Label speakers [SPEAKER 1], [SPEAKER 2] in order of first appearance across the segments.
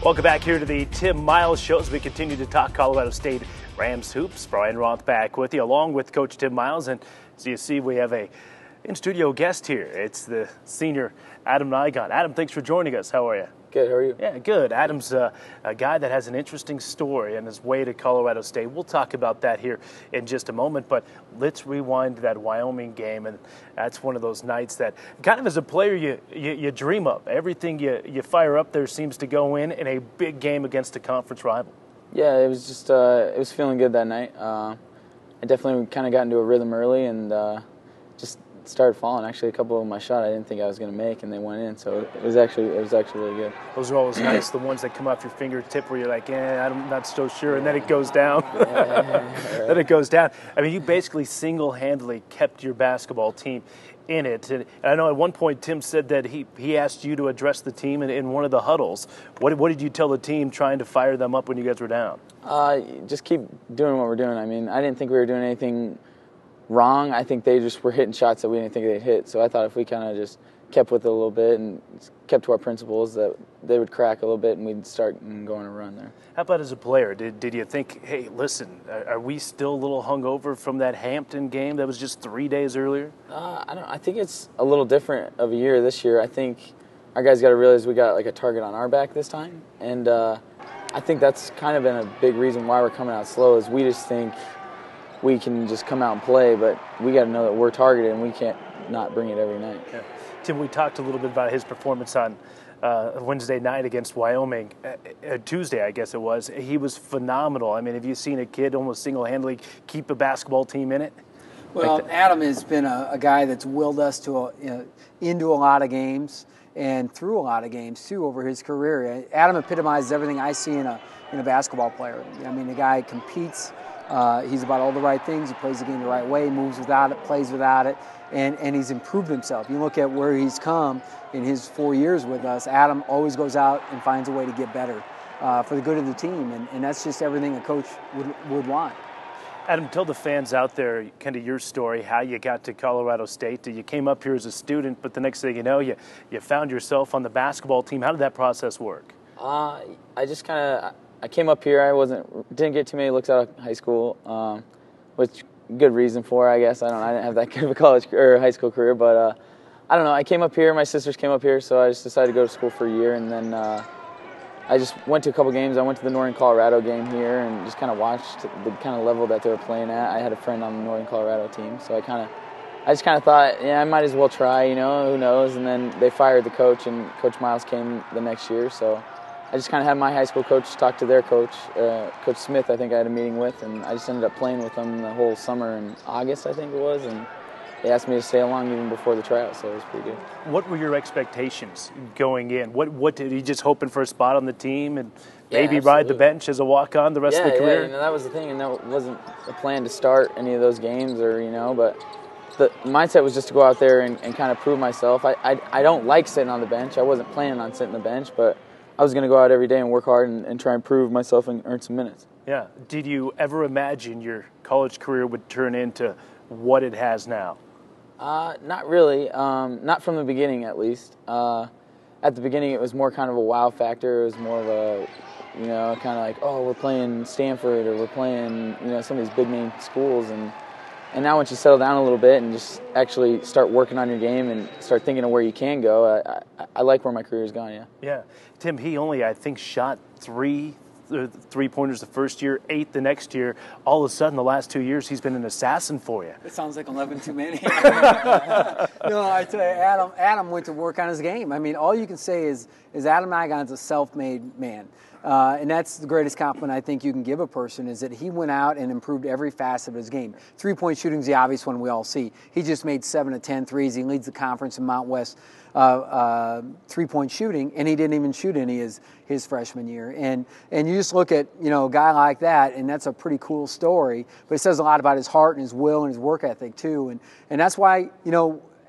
[SPEAKER 1] Welcome back here to the Tim Miles Show as we continue to talk Colorado State Rams hoops. Brian Roth back with you, along with Coach Tim Miles. And as you see, we have a in-studio guest here. It's the senior Adam Nigon. Adam, thanks for joining us. How are you?
[SPEAKER 2] Good, how are you?
[SPEAKER 1] Yeah, good. Adam's a guy that has an interesting story on his way to Colorado State. We'll talk about that here in just a moment, but let's rewind to that Wyoming game, and that's one of those nights that kind of as a player you dream of. Everything you fire up there seems to go in a big game against a conference rival.
[SPEAKER 2] Yeah, it was just it was feeling good that night. I definitely kind of got into a rhythm early and just started falling. Actually, a couple of my shot I didn't think I was going to make, and they went in. So it was actually really good.
[SPEAKER 1] Those are always nice. The ones that come off your fingertip where you're like, I'm not so sure, and then it goes down. Then it goes down. I mean, you basically single-handedly kept your basketball team in it. And I know at one point Tim said that he asked you to address the team in one of the huddles. What did you tell the team trying to fire them up when you guys were down?
[SPEAKER 2] Just keep doing what we're doing. I mean, I didn't think we were doing anything wrong. I think they just were hitting shots that we didn't think they'd hit. So I thought if we kind of just kept with it a little bit and kept to our principles, that they would crack a little bit and we'd start going a run there.
[SPEAKER 1] How about as a player? Did you think, hey, listen, are we still a little hungover from that Hampton game that was just 3 days earlier?
[SPEAKER 2] I think it's a little different of a year this year. I think our guys got to realize we got like a target on our back this time. And I think that's kind of been a big reason why we're coming out slow is we just think we can just come out and play, but we got to know that we're targeted and we can't not bring it every night.
[SPEAKER 1] Yeah. Tim, we talked a little bit about his performance on Wednesday night against Wyoming. Tuesday, I guess it was. He was phenomenal. I mean, have you seen a kid almost single-handedly keep a basketball team in it?
[SPEAKER 3] Well, Adam has been a guy that's willed us to into a lot of games and through a lot of games, too, over his career. Adam epitomizes everything I see in a basketball player. I mean, the guy competes. He's about all the right things. He plays the game the right way, moves without it, plays without it, and he's improved himself. You look at where he's come in his 4 years with us, Adam always goes out and finds a way to get better for the good of the team, and that's just everything a coach would want.
[SPEAKER 1] Adam, tell the fans out there kind of your story, how you got to Colorado State. You came up here as a student, but the next thing you know, you found yourself on the basketball team. How did that process work?
[SPEAKER 2] I came up here. Didn't get too many looks out of high school, which good reason for, I guess. I didn't have that good of a college or high school career, but I don't know. I came up here. My sisters came up here, so I just decided to go to school for a year, and then I just went to a couple games. I went to the Northern Colorado game here and just kind of watched the kind of level that they were playing at. I had a friend on the Northern Colorado team, so I just kind of thought, I might as well try. Who knows? And then they fired the coach, and Coach Miles came the next year, so I just kind of had my high school coach talk to their coach, Coach Smith, I think I had a meeting with, and I just ended up playing with them the whole summer in August, I think it was, and they asked me to stay along even before the tryout, so it was pretty good.
[SPEAKER 1] What were your expectations going in? What did you just hoping for a spot on the team and maybe ride the bench as a walk-on the rest of the career?
[SPEAKER 2] Yeah, that was the thing, and that wasn't a plan to start any of those games but the mindset was just to go out there and kind of prove myself. I don't like sitting on the bench. I wasn't planning on sitting on the bench, but I was going to go out every day and work hard and try and prove myself and earn some minutes.
[SPEAKER 1] Yeah. Did you ever imagine your college career would turn into what it has now?
[SPEAKER 2] Not really. Not from the beginning, at least. At the beginning, it was more kind of a wow factor. It was more of a, kind of like, oh, we're playing Stanford or we're playing, some of these big-name schools. And now once you settle down a little bit and just actually start working on your game and start thinking of where you can go, I like where my career's gone, yeah.
[SPEAKER 1] Yeah. Tim, he only, I think, shot three-pointers the first year, 8 the next year. All of a sudden, the last 2 years, he's been an assassin for you.
[SPEAKER 3] It sounds like 11 too many. No, I tell you, Adam went to work on his game. I mean, all you can say is Adam Nigon's a self-made man. And that's the greatest compliment I think you can give a person is that he went out and improved every facet of his game. Three-point shooting is the obvious one we all see. He just made 7 of 10 threes. He leads the conference in Mount West three-point shooting, and he didn't even shoot any his freshman year. And you just look at a guy like that, and that's a pretty cool story. But it says a lot about his heart and his will and his work ethic too. And that's why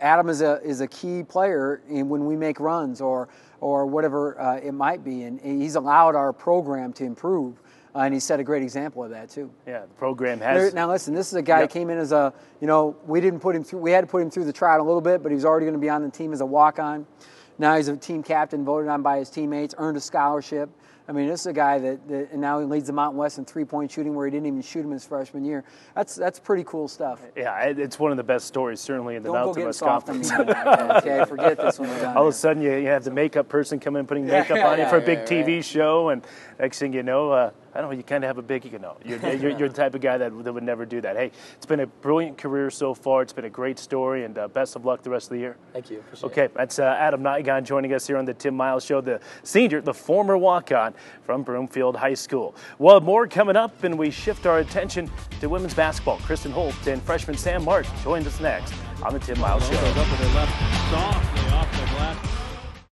[SPEAKER 3] Adam is a key player when we make runs or whatever it might be. And he's allowed our program to improve. And he set a great example of that too.
[SPEAKER 1] Yeah, the program has.
[SPEAKER 3] Now listen, this is a guy who came in as a, we didn't put him through. We had to put him through the trial a little bit, but he was already going to be on the team as a walk-on. Now he's a team captain, voted on by his teammates, earned a scholarship. I mean, this is a guy that and now he leads the Mountain West in three-point shooting where he didn't even shoot him his freshman year. That's pretty cool stuff.
[SPEAKER 1] Yeah, it's one of the best stories, certainly, in the Mountain West Conference.
[SPEAKER 3] Okay, forget this one.
[SPEAKER 1] All of a sudden, you have the makeup person come in putting makeup on you for a big TV show, and next thing you know, I don't know, you kind of have a big ego. You're the type of guy that would never do that. Hey, it's been a brilliant career so far. It's been a great story, and best of luck the rest of the year.
[SPEAKER 2] Thank you. Appreciate
[SPEAKER 1] it. That's Adam Nigon joining us here on the Tim Miles Show, the senior, the former walk-on from Broomfield High School. We'll have more coming up, and we shift our attention to women's basketball. Kristen Holt and freshman Sam Martin joins us next on the Tim Miles Show.
[SPEAKER 4] Goes up with her left softly off the glass.